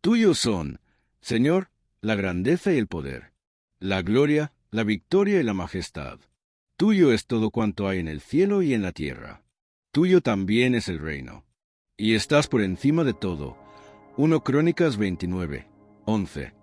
Tuyos son, Señor, la grandeza y el poder, la gloria, la victoria y la majestad. Tuyo es todo cuanto hay en el cielo y en la tierra. Tuyo también es el reino. Y estás por encima de todo. 1 Crónicas 29, 11.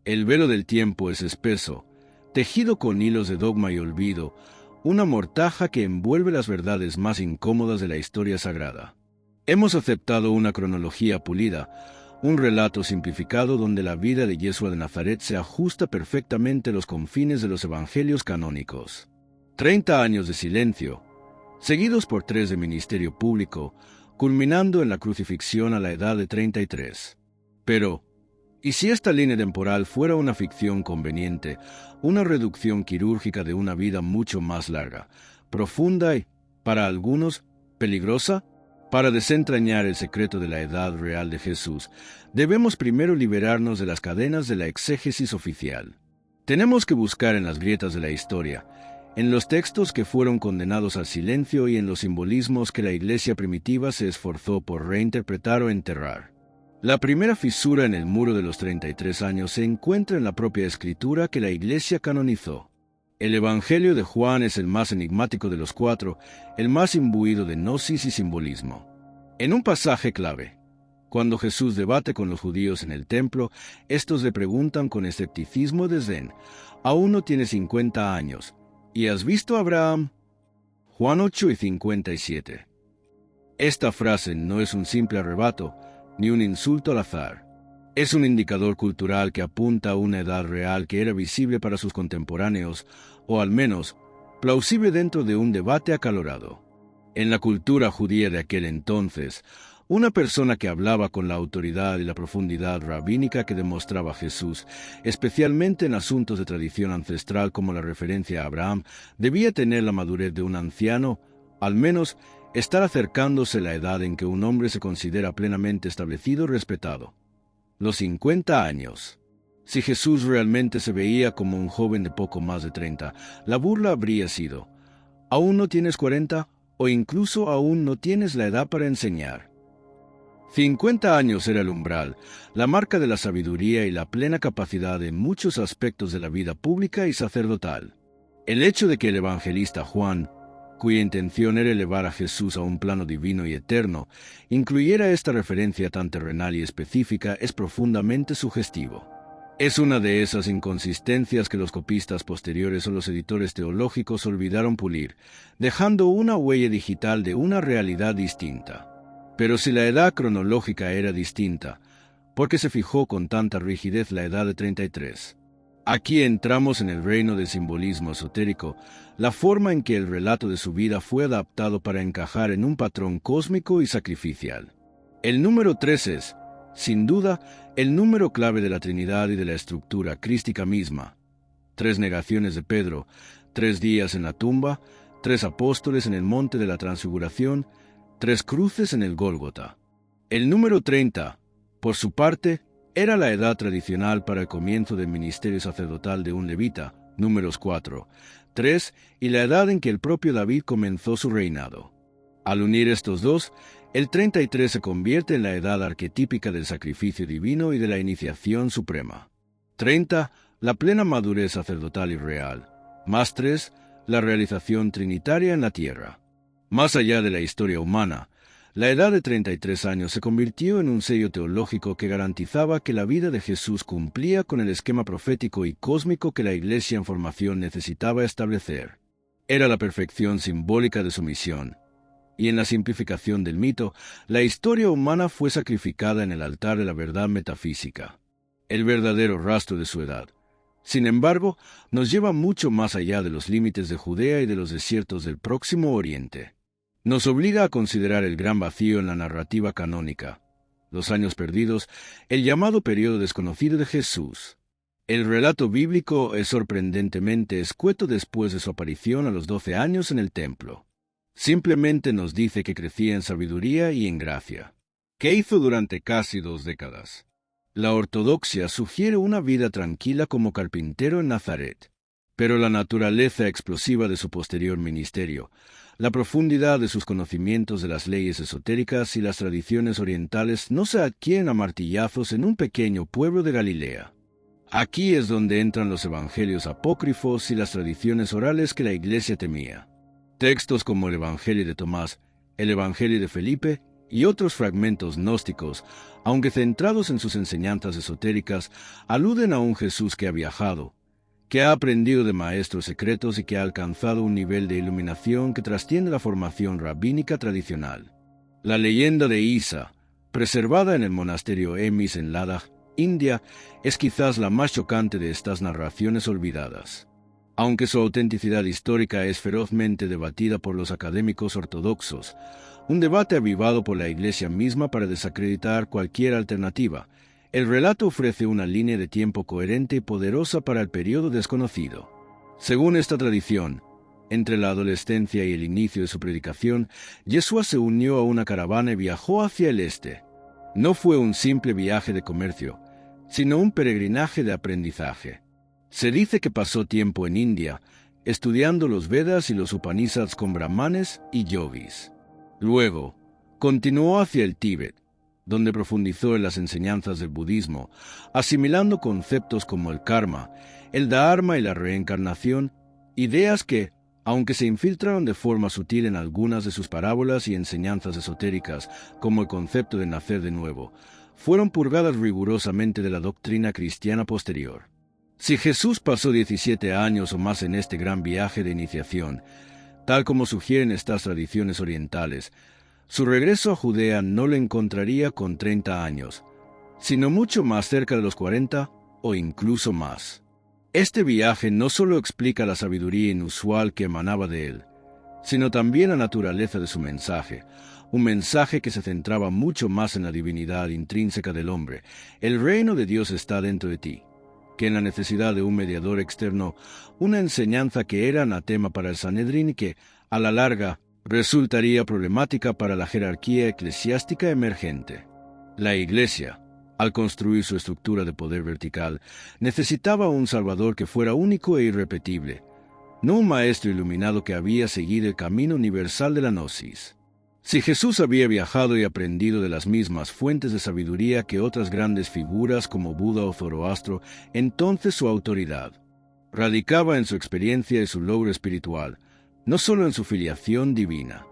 El velo del tiempo es espeso, tejido con hilos de dogma y olvido, una mortaja que envuelve las verdades más incómodas de la historia sagrada. Hemos aceptado una cronología pulida, un relato simplificado donde la vida de Yeshua de Nazaret se ajusta perfectamente a los confines de los evangelios canónicos. 30 años de silencio, seguidos por 3 de ministerio público, culminando en la crucifixión a la edad de 33. Pero, ¿y si esta línea temporal fuera una ficción conveniente, una reducción quirúrgica de una vida mucho más larga, profunda y, para algunos, peligrosa? Para desentrañar el secreto de la edad real de Jesús, debemos primero liberarnos de las cadenas de la exégesis oficial. Tenemos que buscar en las grietas de la historia, en los textos que fueron condenados al silencio y en los simbolismos que la Iglesia primitiva se esforzó por reinterpretar o enterrar. La primera fisura en el muro de los 33 años se encuentra en la propia Escritura que la Iglesia canonizó. El Evangelio de Juan es el más enigmático de los 4, el más imbuido de gnosis y simbolismo. En un pasaje clave, cuando Jesús debate con los judíos en el templo, estos le preguntan con escepticismo y desdén: «¿Aún no tienes 50 años? ¿Y has visto a Abraham?» Juan 8 y 57. Esta frase no es un simple arrebato, ni un insulto al azar. Es un indicador cultural que apunta a una edad real que era visible para sus contemporáneos, o al menos, plausible dentro de un debate acalorado. En la cultura judía de aquel entonces, una persona que hablaba con la autoridad y la profundidad rabínica que demostraba Jesús, especialmente en asuntos de tradición ancestral como la referencia a Abraham, debía tener la madurez de un anciano, al menos estar acercándose a la edad en que un hombre se considera plenamente establecido y respetado. Los 50 años. Si Jesús realmente se veía como un joven de poco más de 30, la burla habría sido: ¿aún no tienes 40? O incluso aún no tienes la edad para enseñar. 50 años era el umbral, la marca de la sabiduría y la plena capacidad en muchos aspectos de la vida pública y sacerdotal. El hecho de que el evangelista Juan, cuya intención era elevar a Jesús a un plano divino y eterno, incluyera esta referencia tan terrenal y específica es profundamente sugestivo. Es una de esas inconsistencias que los copistas posteriores o los editores teológicos olvidaron pulir, dejando una huella digital de una realidad distinta. Pero si la edad cronológica era distinta, ¿por qué se fijó con tanta rigidez la edad de 33? Aquí entramos en el reino del simbolismo esotérico, la forma en que el relato de su vida fue adaptado para encajar en un patrón cósmico y sacrificial. El número 3 es, sin duda, el número clave de la Trinidad y de la estructura crística misma. 3 negaciones de Pedro, 3 días en la tumba, 3 apóstoles en el monte de la transfiguración, 3 cruces en el Gólgota. El número 30, por su parte, era la edad tradicional para el comienzo del ministerio sacerdotal de un levita, números 4, 3, y la edad en que el propio David comenzó su reinado. Al unir estos dos, el 33 se convierte en la edad arquetípica del sacrificio divino y de la iniciación suprema. 30, la plena madurez sacerdotal y real. Más 3, la realización trinitaria en la tierra. Más allá de la historia humana, la edad de 33 años se convirtió en un sello teológico que garantizaba que la vida de Jesús cumplía con el esquema profético y cósmico que la Iglesia en formación necesitaba establecer. Era la perfección simbólica de su misión. Y en la simplificación del mito, la historia humana fue sacrificada en el altar de la verdad metafísica, el verdadero rastro de su edad. Sin embargo, nos lleva mucho más allá de los límites de Judea y de los desiertos del Próximo Oriente. Nos obliga a considerar el gran vacío en la narrativa canónica, los años perdidos, el llamado periodo desconocido de Jesús. El relato bíblico es sorprendentemente escueto después de su aparición a los 12 años en el templo. Simplemente nos dice que crecía en sabiduría y en gracia. ¿Qué hizo durante casi 2 décadas? La ortodoxia sugiere una vida tranquila como carpintero en Nazaret, pero la naturaleza explosiva de su posterior ministerio, la profundidad de sus conocimientos de las leyes esotéricas y las tradiciones orientales no se adquieren a martillazos en un pequeño pueblo de Galilea. Aquí es donde entran los evangelios apócrifos y las tradiciones orales que la Iglesia temía. Textos como el Evangelio de Tomás, el Evangelio de Felipe y otros fragmentos gnósticos, aunque centrados en sus enseñanzas esotéricas, aluden a un Jesús que ha viajado, que ha aprendido de maestros secretos y que ha alcanzado un nivel de iluminación que trasciende la formación rabínica tradicional. La leyenda de Isa, preservada en el monasterio Emis en Ladakh, India, es quizás la más chocante de estas narraciones olvidadas. Aunque su autenticidad histórica es ferozmente debatida por los académicos ortodoxos, un debate avivado por la Iglesia misma para desacreditar cualquier alternativa, el relato ofrece una línea de tiempo coherente y poderosa para el periodo desconocido. Según esta tradición, entre la adolescencia y el inicio de su predicación, Yeshua se unió a una caravana y viajó hacia el este. No fue un simple viaje de comercio, sino un peregrinaje de aprendizaje. Se dice que pasó tiempo en India, estudiando los Vedas y los Upanishads con brahmanes y yogis. Luego, continuó hacia el Tíbet, donde profundizó en las enseñanzas del budismo, asimilando conceptos como el karma, el dharma y la reencarnación, ideas que, aunque se infiltraron de forma sutil en algunas de sus parábolas y enseñanzas esotéricas, como el concepto de nacer de nuevo, fueron purgadas rigurosamente de la doctrina cristiana posterior. Si Jesús pasó 17 años o más en este gran viaje de iniciación, tal como sugieren estas tradiciones orientales, su regreso a Judea no lo encontraría con 30 años, sino mucho más cerca de los 40 o incluso más. Este viaje no solo explica la sabiduría inusual que emanaba de él, sino también la naturaleza de su mensaje, un mensaje que se centraba mucho más en la divinidad intrínseca del hombre. El reino de Dios está dentro de ti, que en la necesidad de un mediador externo, una enseñanza que era anatema para el Sanedrín y que, a la larga, resultaría problemática para la jerarquía eclesiástica emergente. La Iglesia, al construir su estructura de poder vertical, necesitaba un Salvador que fuera único e irrepetible, no un maestro iluminado que había seguido el camino universal de la gnosis. Si Jesús había viajado y aprendido de las mismas fuentes de sabiduría que otras grandes figuras como Buda o Zoroastro, entonces su autoridad radicaba en su experiencia y su logro espiritual, no solo en su filiación divina.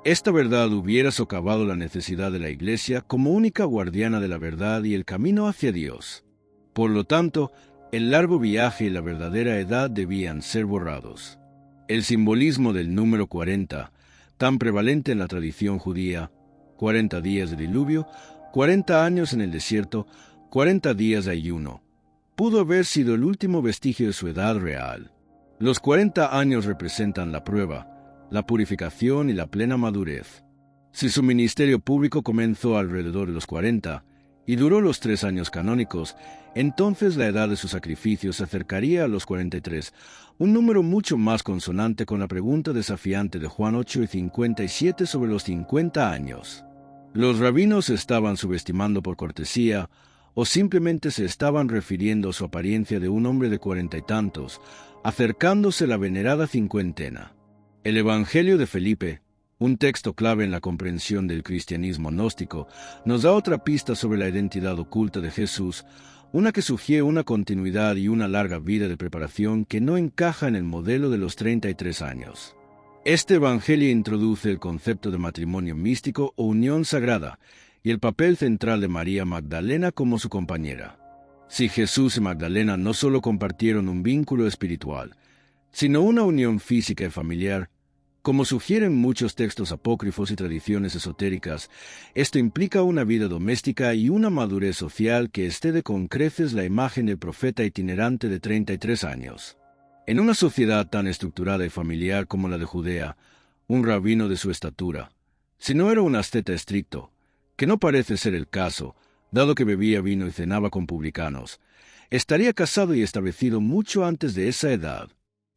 Esta verdad hubiera socavado la necesidad de la Iglesia como única guardiana de la verdad y el camino hacia Dios. Por lo tanto, el largo viaje y la verdadera edad debían ser borrados. El simbolismo del número 40, tan prevalente en la tradición judía, 40 días de diluvio, 40 años en el desierto, 40 días de ayuno, pudo haber sido el último vestigio de su edad real. Los 40 años representan la prueba, la purificación y la plena madurez. Si su ministerio público comenzó alrededor de los 40 y duró los 3 años canónicos, entonces la edad de su sacrificio se acercaría a los 43, un número mucho más consonante con la pregunta desafiante de Juan 8 y 57 sobre los 50 años. Los rabinos se estaban subestimando por cortesía, o simplemente se estaban refiriendo a su apariencia de un hombre de 40 y tantos, acercándose la venerada cincuentena. El Evangelio de Felipe, un texto clave en la comprensión del cristianismo gnóstico, nos da otra pista sobre la identidad oculta de Jesús, una que sugiere una continuidad y una larga vida de preparación que no encaja en el modelo de los 33 años. Este Evangelio introduce el concepto de matrimonio místico o unión sagrada y el papel central de María Magdalena como su compañera. Si Jesús y Magdalena no solo compartieron un vínculo espiritual, sino una unión física y familiar, como sugieren muchos textos apócrifos y tradiciones esotéricas, esto implica una vida doméstica y una madurez social que excede con creces la imagen del profeta itinerante de 33 años. En una sociedad tan estructurada y familiar como la de Judea, un rabino de su estatura, si no era un asceta estricto, que no parece ser el caso, dado que bebía vino y cenaba con publicanos, estaría casado y establecido mucho antes de esa edad.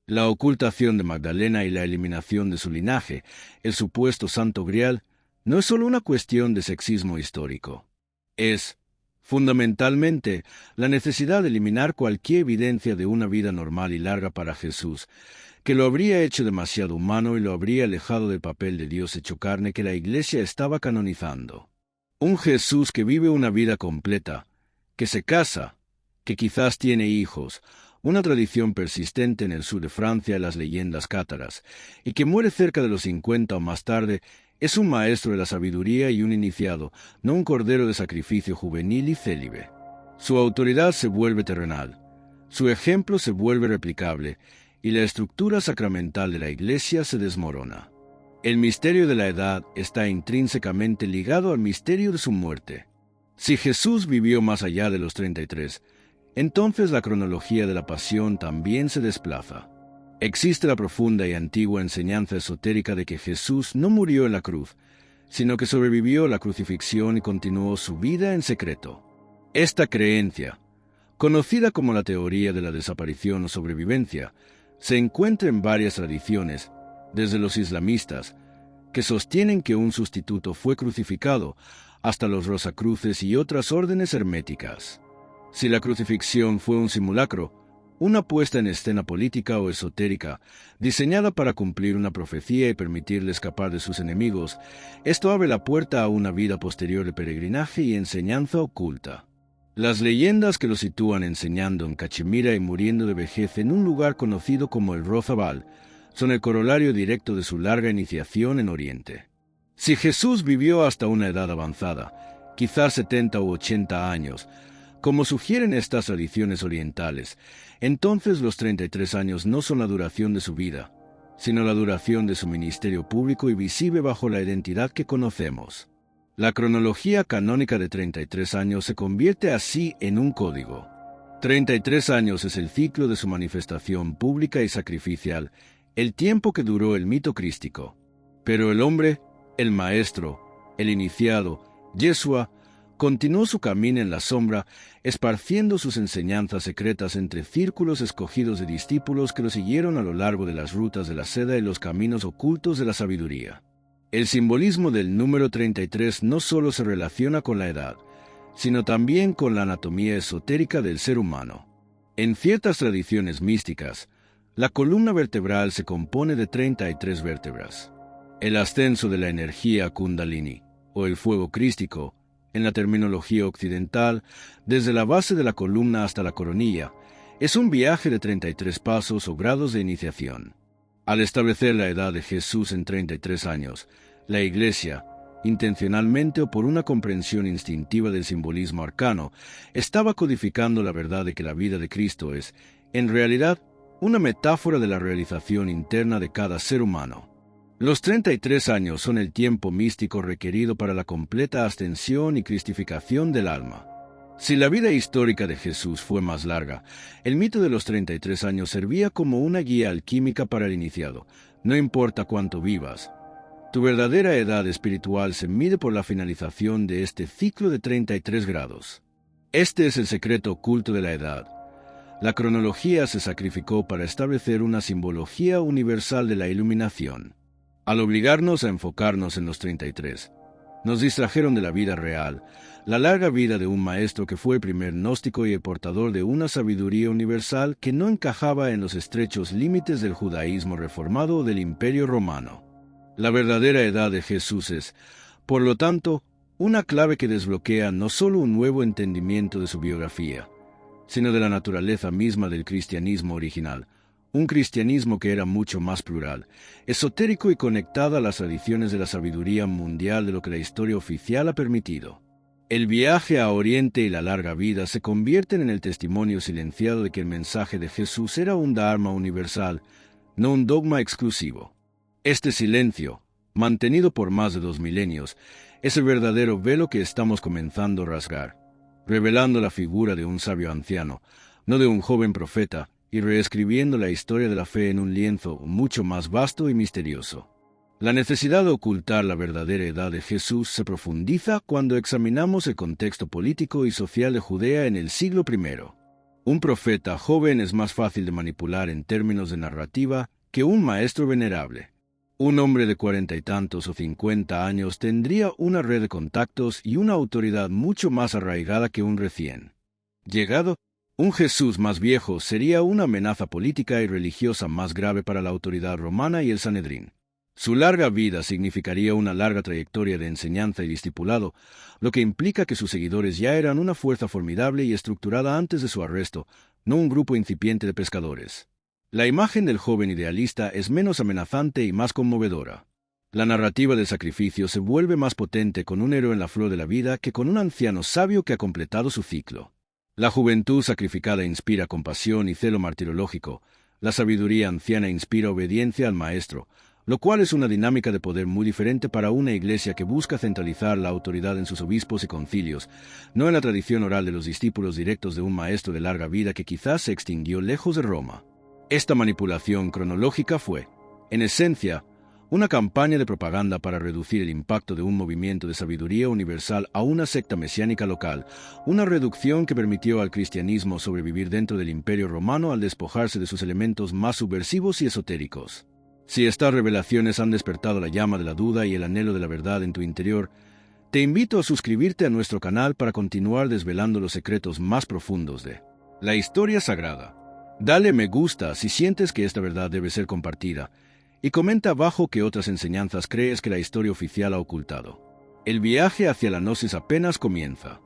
La ocultación de Magdalena y la eliminación de su linaje, el supuesto santo grial, no es solo una cuestión de sexismo histórico. Es, Fundamentalmente, la necesidad de eliminar cualquier evidencia de una vida normal y larga para Jesús, que lo habría hecho demasiado humano y lo habría alejado del papel de Dios hecho carne que la Iglesia estaba canonizando. Un Jesús que vive una vida completa, que se casa, que quizás tiene hijos, una tradición persistente en el sur de Francia, las leyendas cátaras, y que muere cerca de los 50 o más tarde, es un maestro de la sabiduría y un iniciado, no un cordero de sacrificio juvenil y célibe. Su autoridad se vuelve terrenal, su ejemplo se vuelve replicable, y la estructura sacramental de la Iglesia se desmorona. El misterio de la edad está intrínsecamente ligado al misterio de su muerte. Si Jesús vivió más allá de los 33, entonces la cronología de la pasión también se desplaza. Existe la profunda y antigua enseñanza esotérica de que Jesús no murió en la cruz, sino que sobrevivió la crucifixión y continuó su vida en secreto. Esta creencia, conocida como la teoría de la desaparición o sobrevivencia, se encuentra en varias tradiciones, desde los islamistas, que sostienen que un sustituto fue crucificado, hasta los Rosacruces y otras órdenes herméticas. Si la crucifixión fue un simulacro, una puesta en escena política o esotérica, diseñada para cumplir una profecía y permitirle escapar de sus enemigos, esto abre la puerta a una vida posterior de peregrinaje y enseñanza oculta. Las leyendas que lo sitúan enseñando en Cachemira y muriendo de vejez en un lugar conocido como el Rozabal son el corolario directo de su larga iniciación en Oriente. Si Jesús vivió hasta una edad avanzada, quizás 70 u 80 años, como sugieren estas tradiciones orientales, entonces los 33 años no son la duración de su vida, sino la duración de su ministerio público y visible bajo la identidad que conocemos. La cronología canónica de 33 años se convierte así en un código. 33 años es el ciclo de su manifestación pública y sacrificial, el tiempo que duró el mito crístico. Pero el hombre, el maestro, el iniciado, Yeshua, continuó su camino en la sombra, esparciendo sus enseñanzas secretas entre círculos escogidos de discípulos que lo siguieron a lo largo de las rutas de la seda y los caminos ocultos de la sabiduría. El simbolismo del número 33 no solo se relaciona con la edad, sino también con la anatomía esotérica del ser humano. En ciertas tradiciones místicas, la columna vertebral se compone de 33 vértebras. El ascenso de la energía Kundalini, o el fuego crístico, en la terminología occidental, desde la base de la columna hasta la coronilla, es un viaje de 33 pasos o grados de iniciación. Al establecer la edad de Jesús en 33 años, la Iglesia, intencionalmente o por una comprensión instintiva del simbolismo arcano, estaba codificando la verdad de que la vida de Cristo es, en realidad, una metáfora de la realización interna de cada ser humano. Los 33 años son el tiempo místico requerido para la completa ascensión y cristificación del alma. Si la vida histórica de Jesús fue más larga, el mito de los 33 años servía como una guía alquímica para el iniciado. No importa cuánto vivas, tu verdadera edad espiritual se mide por la finalización de este ciclo de 33 grados. Este es el secreto oculto de la edad. La cronología se sacrificó para establecer una simbología universal de la iluminación. Al obligarnos a enfocarnos en los 33, nos distrajeron de la vida real, la larga vida de un maestro que fue el primer gnóstico y el portador de una sabiduría universal que no encajaba en los estrechos límites del judaísmo reformado o del Imperio Romano. La verdadera edad de Jesús es, por lo tanto, una clave que desbloquea no solo un nuevo entendimiento de su biografía, sino de la naturaleza misma del cristianismo original, un cristianismo que era mucho más plural, esotérico y conectado a las tradiciones de la sabiduría mundial de lo que la historia oficial ha permitido. El viaje a Oriente y la larga vida se convierten en el testimonio silenciado de que el mensaje de Jesús era un dharma universal, no un dogma exclusivo. Este silencio, mantenido por más de 2 milenios, es el verdadero velo que estamos comenzando a rasgar, revelando la figura de un sabio anciano, no de un joven profeta, y reescribiendo la historia de la fe en un lienzo mucho más vasto y misterioso. La necesidad de ocultar la verdadera edad de Jesús se profundiza cuando examinamos el contexto político y social de Judea en el siglo I. Un profeta joven es más fácil de manipular en términos de narrativa que un maestro venerable. Un hombre de 40 y tantos o 50 años tendría una red de contactos y una autoridad mucho más arraigada que un recién llegado. Un Jesús más viejo sería una amenaza política y religiosa más grave para la autoridad romana y el Sanedrín. Su larga vida significaría una larga trayectoria de enseñanza y discipulado, lo que implica que sus seguidores ya eran una fuerza formidable y estructurada antes de su arresto, no un grupo incipiente de pescadores. La imagen del joven idealista es menos amenazante y más conmovedora. La narrativa del sacrificio se vuelve más potente con un héroe en la flor de la vida que con un anciano sabio que ha completado su ciclo. La juventud sacrificada inspira compasión y celo martirológico. La sabiduría anciana inspira obediencia al maestro, lo cual es una dinámica de poder muy diferente para una iglesia que busca centralizar la autoridad en sus obispos y concilios, no en la tradición oral de los discípulos directos de un maestro de larga vida que quizás se extinguió lejos de Roma. Esta manipulación cronológica fue, en esencia, una campaña de propaganda para reducir el impacto de un movimiento de sabiduría universal a una secta mesiánica local, una reducción que permitió al cristianismo sobrevivir dentro del Imperio Romano al despojarse de sus elementos más subversivos y esotéricos. Si estas revelaciones han despertado la llama de la duda y el anhelo de la verdad en tu interior, te invito a suscribirte a nuestro canal para continuar desvelando los secretos más profundos de la historia sagrada. Dale me gusta si sientes que esta verdad debe ser compartida, y comenta abajo qué otras enseñanzas crees que la historia oficial ha ocultado. El viaje hacia la gnosis apenas comienza.